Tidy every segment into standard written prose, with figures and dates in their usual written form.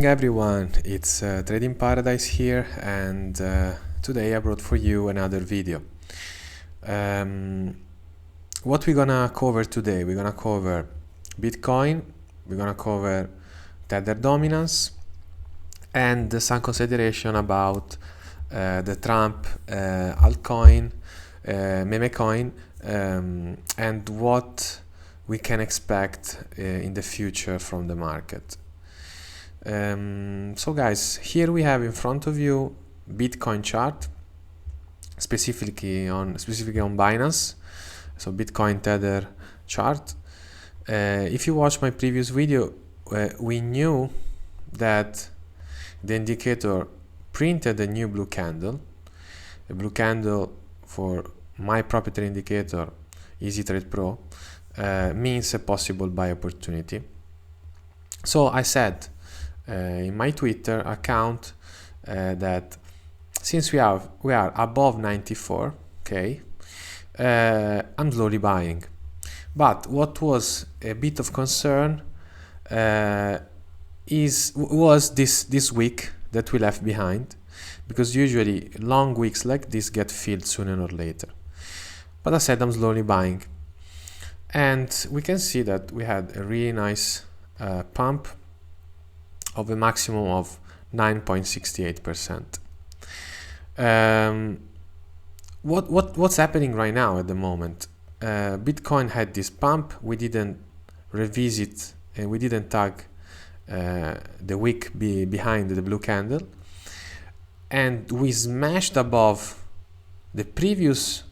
Everyone, it's Trading Paradise here, and today I brought for you another video. What we're gonna cover today? We're gonna cover Bitcoin, we're gonna cover Tether dominance, and some consideration about the Trump altcoin, meme coin, and what we can expect in the future from the market. So guys, here we have in front of you Bitcoin chart, specifically on Binance, so Bitcoin Tether chart. If you watch my previous video, we knew that the indicator printed a new blue candle. A blue candle for my proprietary indicator, EasyTrade Pro, means a possible buy opportunity. So I said in my Twitter account that since we are above 94, okay, I'm slowly buying. But what was a bit of concern was this week that we left behind, because usually long weeks like this get filled sooner or later. But I said I'm slowly buying, and we can see that we had a really nice pump of a maximum of 9.68%. What's happening right now at the moment? Bitcoin had this pump. We didn't revisit and we didn't tag the wick behind the blue candle, and we smashed above the previous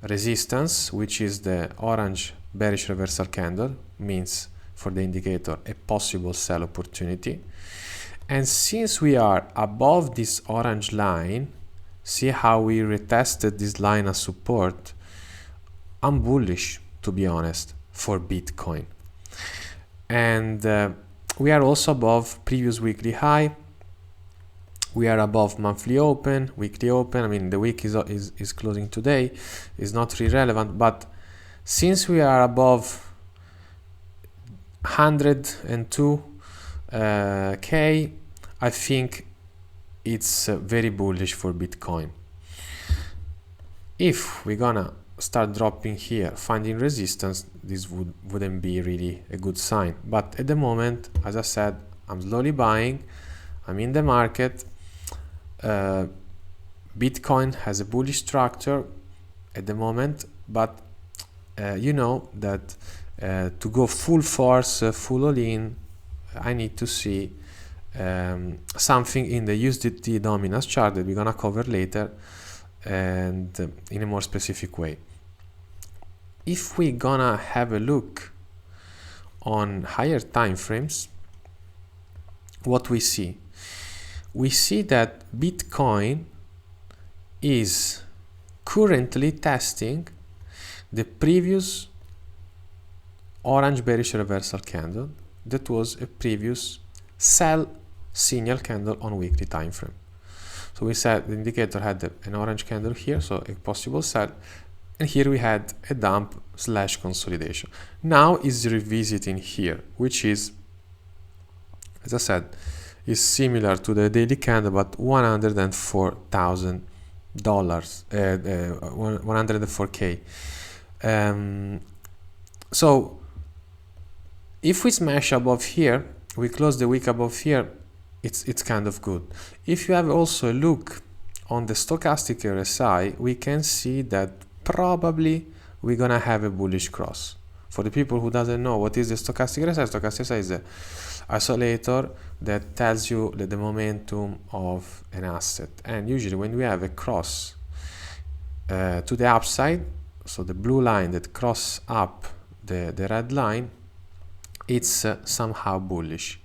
resistance, which is the orange bearish reversal candle, means for the indicator a possible sell opportunity. And since we are above this orange line, see how we retested this line as support. I'm bullish, to be honest, for Bitcoin. And we are also above previous weekly high. We are above monthly open, weekly open. I mean, the week is closing today, is not really relevant, but since we are above 102k, I think it's very bullish for Bitcoin. If we're gonna start dropping here, finding resistance, this wouldn't be really a good sign. But at the moment, as I said, I'm slowly buying. I'm in the market. Bitcoin has a bullish structure at the moment, but you know that to go full force, full all in, I need to see something in the usdt dominance chart that we're gonna cover later, and in a more specific way. If we're gonna have a look on higher time frames, what we see that Bitcoin is currently testing the previous orange bearish reversal candle that was a previous sell signal candle on weekly time frame. So we said the indicator had an orange candle here, so a possible sell, and here we had a dump / consolidation. Now is revisiting here, which is, as I said, is similar to the daily candle, but $104,000, 104k. So if we smash above here, we close the week above here, it's kind of good. If you have also a look on the stochastic RSI, we can see that probably we're gonna have a bullish cross. For the people who doesn't know what is the stochastic RSI is a isolator that tells you the momentum of an asset. And usually when we have a cross to the upside, so the blue line that cross up the red line, it's somehow bullish.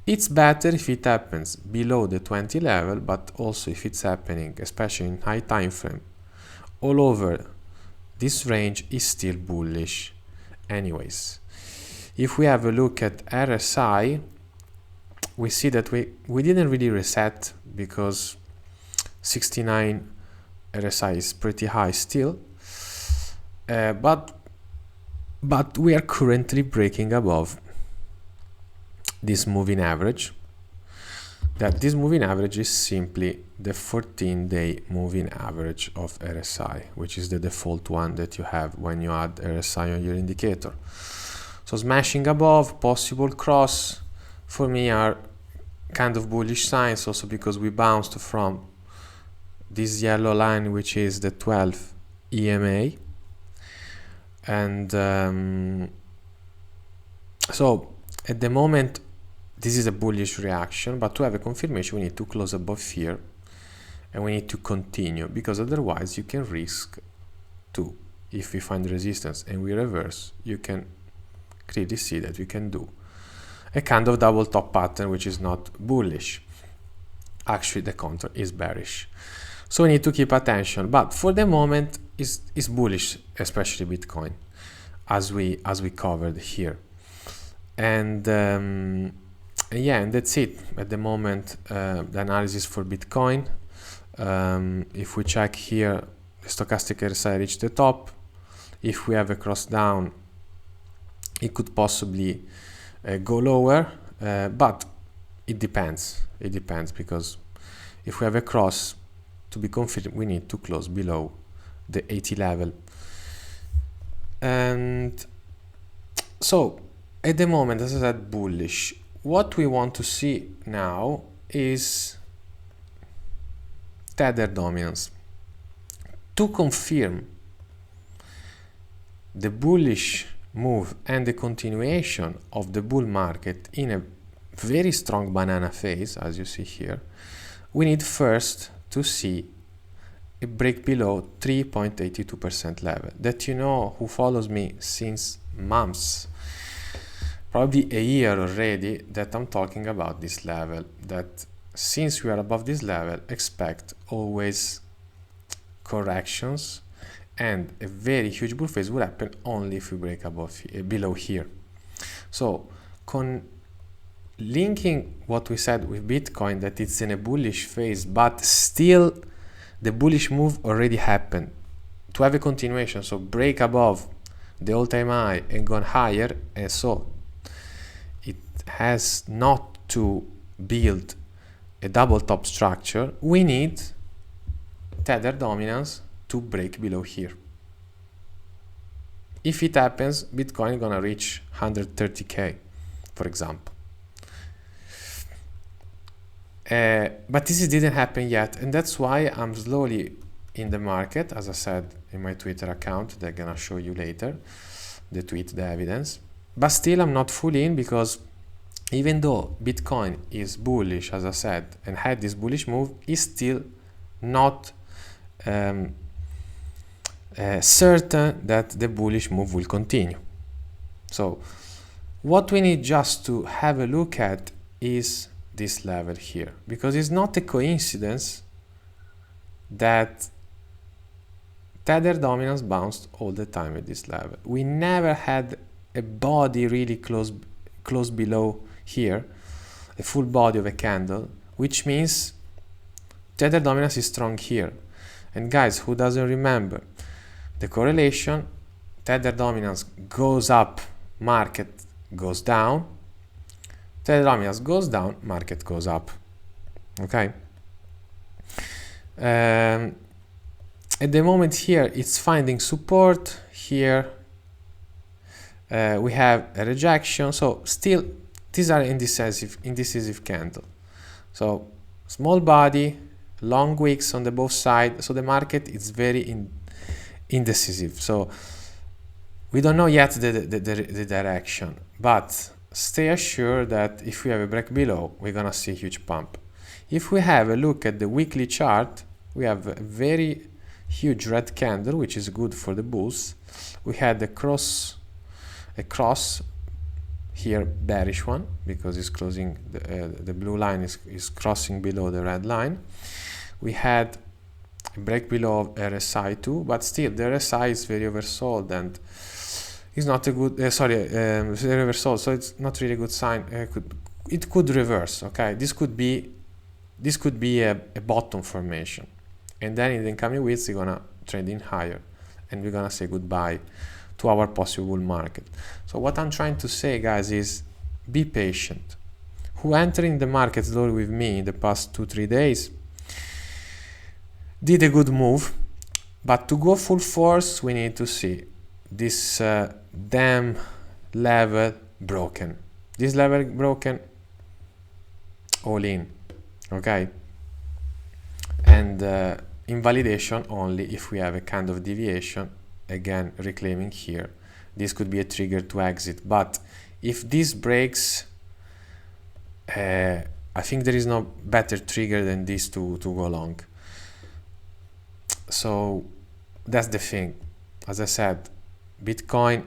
It's better if it happens below the 20 level, but also if it's happening, especially in high time frame, all over this range, is still bullish. Anyways, if we have a look at RSI, we see that we didn't really reset, because 69 RSI is pretty high still, but we are currently breaking above this moving average, that this moving average is simply the 14-day moving average of RSI, which is the default one that you have when you add RSI on your indicator. So smashing above, possible cross, for me are kind of bullish signs, also because we bounced from this yellow line, which is the 12 EMA, and so at the moment this is a bullish reaction, but to have a confirmation we need to close above here and we need to continue, because otherwise you can risk to, if we find resistance and we reverse, you can clearly see that we can do a kind of double top pattern, which is not bullish. Actually the counter is bearish, so we need to keep attention, but for the moment is bullish, especially Bitcoin, as we covered here. And yeah, and that's it at the moment. The analysis for Bitcoin, if we check here, the stochastic RSI reached the top. If we have a cross down, it could possibly go lower, but it depends, because if we have a cross to be confirmed, we need to close below the 80 level. And so at the moment, as I said, bullish. What we want to see now is tether dominance. To confirm the bullish move and the continuation of the bull market in a very strong banana phase, as you see here, we need first to see a break below 3.82% level. That, you know, who follows me since months, probably a year already, that I'm talking about this level, that since we are above this level, expect always corrections, and a very huge bull phase will happen only if we break below here. So linking what we said with Bitcoin, that it's in a bullish phase, but still the bullish move already happened, to have a continuation, so break above the all-time high and gone higher, and so it has not to build a double top structure, we need tether dominance to break below here. If it happens, Bitcoin is gonna reach 130k, for example. But this didn't happen yet, and that's why I'm slowly in the market, as I said in my Twitter account. They're gonna show you later the tweet, the evidence. But still I'm not fully in, because even though Bitcoin is bullish, as I said, and had this bullish move, is still not certain that the bullish move will continue. So what we need just to have a look at is this level here, because it's not a coincidence that tether dominance bounced all the time at this level. We never had a body really close below here, a full body of a candle, which means tether dominance is strong here. And guys, who doesn't remember the correlation? Tether dominance goes up, market goes down. Tether dominance goes down, market goes up. Okay. At the moment here, it's finding support here. We have a rejection. So still, these are indecisive candle. So small body, long wicks on the both sides. So the market is very indecisive. So we don't know yet the direction, but stay assured that if we have a break below, we're gonna see a huge pump. If we have a look at the weekly chart, we have a very huge red candle, which is good for the bulls. We had a cross here, bearish one, because it's closing the blue line is crossing below the red line. We had a break below RSI too, but still the RSI is very oversold, and it's not a good very oversold, so it's not really a good sign. It could reverse. Okay, this could be a bottom formation, and then in the incoming weeks we're gonna trend in higher, and we're gonna say goodbye to our possible market. So what I'm trying to say, guys, is be patient. who entered in the market slowly with me in the past 2-3 days did a good move, but to go full force we need to see this damn level broken. This level broken, all in, okay? And invalidation only if we have a kind of deviation, again reclaiming here. This could be a trigger to exit, but if this breaks, I think there is no better trigger than this to go long. So that's the thing. As I said, Bitcoin,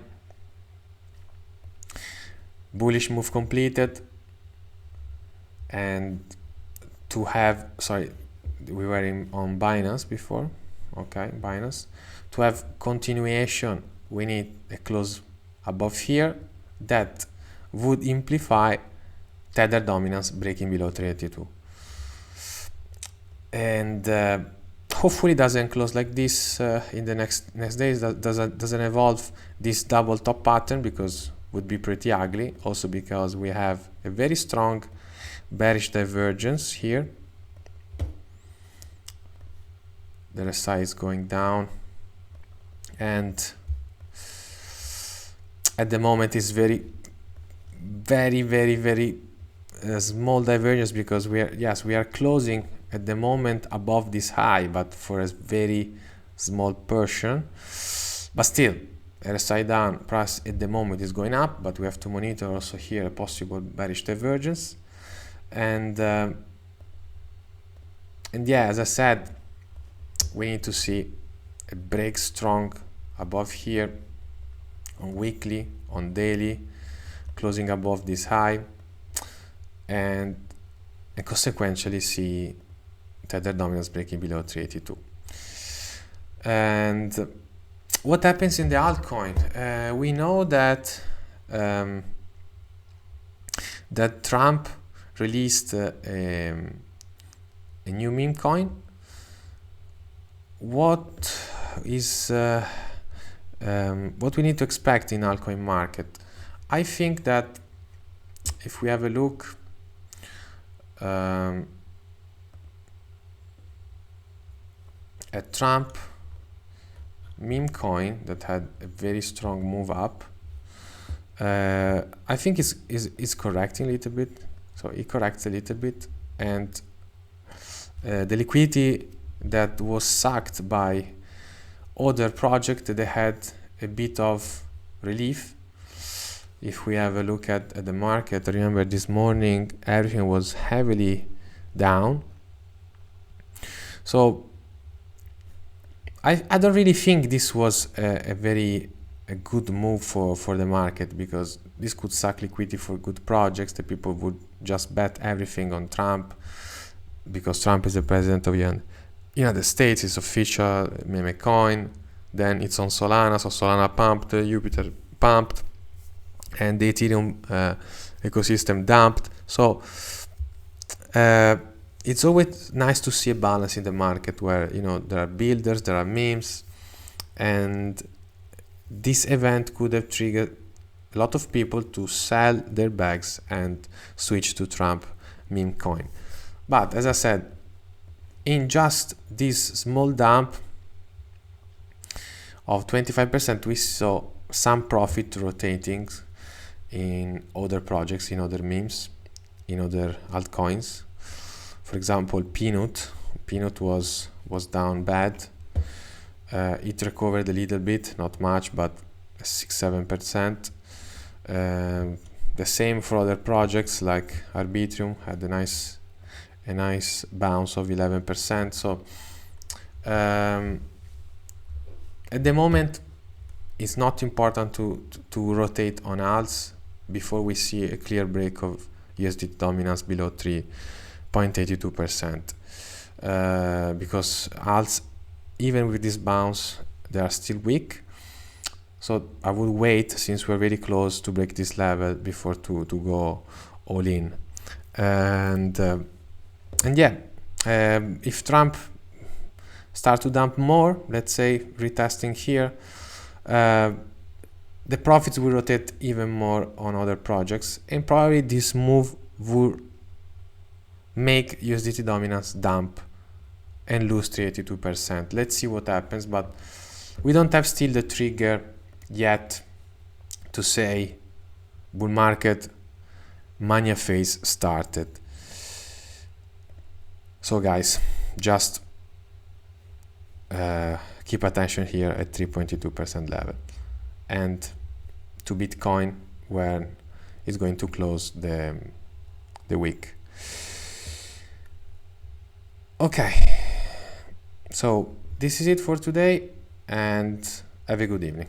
bullish move completed, and to have, sorry, we were on Binance before, okay, Binance. To have continuation, we need a close above here that would imply tether dominance breaking below 382, and hopefully doesn't close like this in the next days. Doesn't evolve this double top pattern, because would be pretty ugly, also because we have a very strong bearish divergence here. The RSI is going down, and at the moment is very small divergence, because we are closing at the moment above this high, but for a very small portion. But still, RSI down, price at the moment is going up, but we have to monitor also here a possible bearish divergence. And yeah, as I said, we need to see a break strong above here on weekly, on daily, closing above this high, and consequentially see tether dominance breaking below 382. And what happens in the altcoin? We know that that Trump released a new meme coin. What is what we need to expect in altcoin market? I think that if we have a look at Trump meme coin that had a very strong move up, I think it's correcting a little bit. So it corrects a little bit, and the liquidity that was sucked by other projects, they had a bit of relief. If we have a look at the market, remember this morning everything was heavily down. So I don't really think this was a good move for the market, because this could suck liquidity for good projects. The people would just bet everything on Trump, because Trump is the president of the United States, it's official, meme coin. Then it's on Solana, so Solana pumped, Jupiter pumped, and the Ethereum ecosystem dumped. So it's always nice to see a balance in the market where, you know, there are builders, there are memes, and this event could have triggered a lot of people to sell their bags and switch to Trump meme coin. But as I said, in just this small dump of 25%, we saw some profit rotating in other projects, in other memes, in other altcoins. For example, Peanut was down bad. It recovered a little bit, not much, but 6-7%. The same for other projects like Arbitrum, had a nice bounce of 11%. So at the moment, it's not important to rotate on alts before we see a clear break of USD dominance below 3.82%, because alts, even with this bounce, they are still weak. So I would wait, since we're very close to break this level, before to go all in. And yeah, if Trump start to dump more, let's say retesting here, the profits will rotate even more on other projects, and probably this move would make USDT dominance dump and lose 382%. Let's see what happens, but we don't have still the trigger yet to say bull market mania phase started. So guys, just keep attention here at 3.2% level and to Bitcoin where it's going to close the week. Okay, so this is it for today and have a good evening.